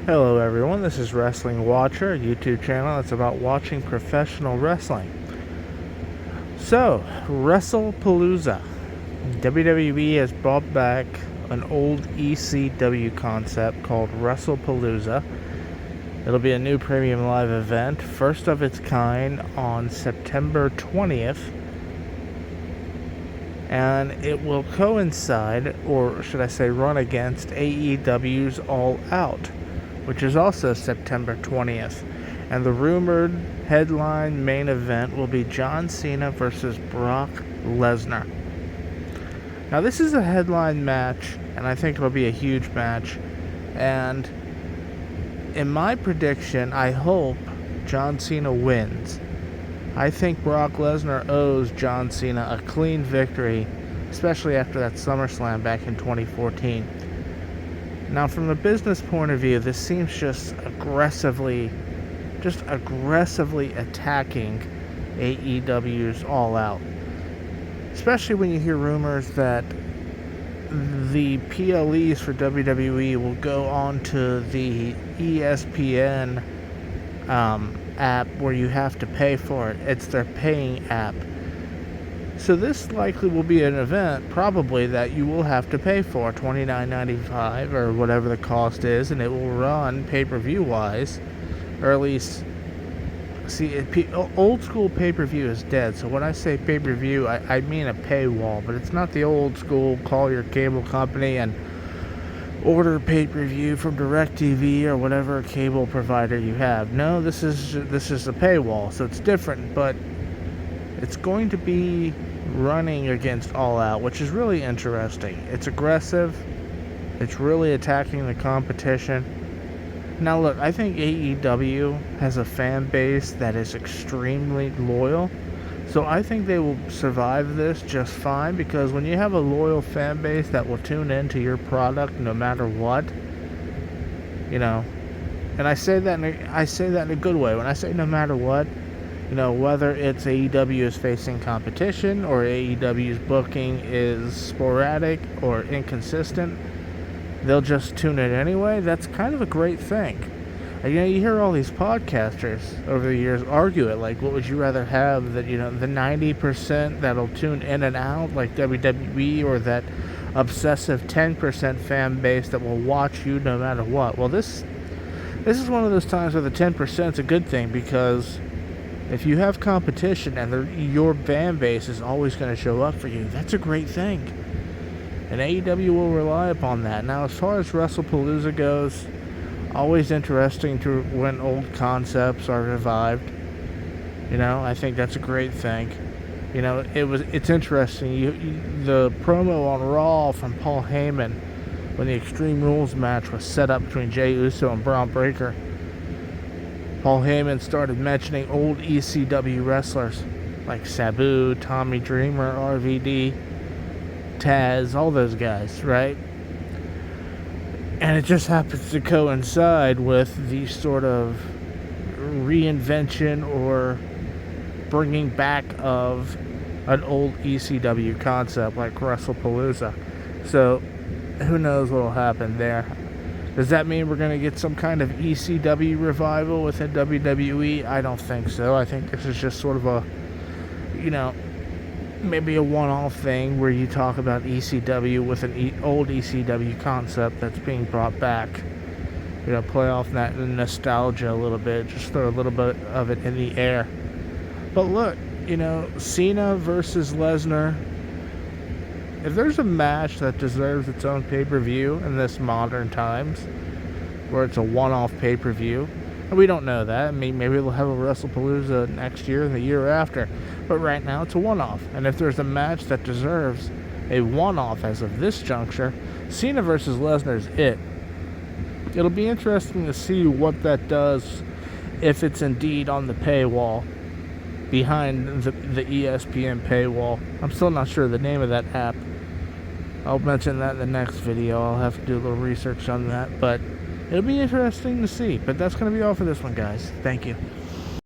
Hello everyone, this is Wrestling Watcher, a YouTube channel that's about watching professional wrestling. So, WRESTLEPALOOZA. WWE has brought back an old ECW concept called WRESTLEPALOOZA. It'll be a new premium live event, first of its kind on September 20th. And it will coincide, or should I say run against, AEW's All Out, which is also September 20th. And the rumored headline main event will be John Cena versus Brock Lesnar. Now, this is a headline match, and I think it'll be a huge match. And in my prediction, I hope John Cena wins. I think Brock Lesnar owes John Cena a clean victory, especially after that SummerSlam back in 2014. Now, from a business point of view, this seems just aggressively attacking AEW's All Out. Especially when you hear rumors that the PLEs for WWE will go on to the ESPN app where you have to pay for it. It's their paying app. So this likely will be an event, probably, that you will have to pay for, $29.95 or whatever the cost is, and it will run pay-per-view wise, or at least, old school pay-per-view is dead. So when I say pay-per-view, I mean a paywall, but it's not the old school call your cable company and order pay-per-view from DirecTV or whatever cable provider you have. No, this is a paywall, so it's different, but it's going to be running against All Out, which is really interesting. It's aggressive. It's really attacking the competition. Now look, I think AEW has a fan base that is extremely loyal. So I think they will survive this just fine, because when you have a loyal fan base that will tune into your product no matter what, and I say that in a good way. When I say no matter what, whether it's AEW is facing competition or AEW's booking is sporadic or inconsistent, they'll just tune in anyway. That's kind of a great thing. And, you hear all these podcasters over the years argue it, like, what would you rather have, that, the 90% that'll tune in and out like WWE, or that obsessive 10% fan base that will watch you no matter what? Well, this is one of those times where the 10% is a good thing, because if you have competition and your fan base is always going to show up for you, that's a great thing. And AEW will rely upon that. Now, as far as WrestlePalooza goes, always interesting when old concepts are revived. I think that's a great thing. It's interesting. The promo on Raw from Paul Heyman when the Extreme Rules match was set up between Jey Uso and Braun Breaker, Paul Heyman started mentioning old ECW wrestlers like Sabu, Tommy Dreamer, RVD, Taz, all those guys, right? And it just happens to coincide with the sort of reinvention or bringing back of an old ECW concept like WrestlePalooza. So, who knows what will happen there. Does that mean we're going to get some kind of ECW revival within WWE? I don't think so. I think this is just sort of a, maybe a one-off thing where you talk about ECW with an old ECW concept that's being brought back. Play off that nostalgia a little bit. Just throw a little bit of it in the air. But look, Cena versus Lesnar. If there's a match that deserves its own pay-per-view in this modern times, where it's a one-off pay-per-view, and we don't know that. I mean, maybe we'll have a WrestlePalooza next year and the year after. But right now, it's a one-off. And if there's a match that deserves a one-off as of this juncture, Cena versus Lesnar is it. It'll be interesting to see what that does, if it's indeed on the paywall, behind the ESPN paywall. I'm still not sure the name of that app. I'll mention that in the next video. I'll have to do a little research on that. But it'll be interesting to see. But that's going to be all for this one, guys. Thank you.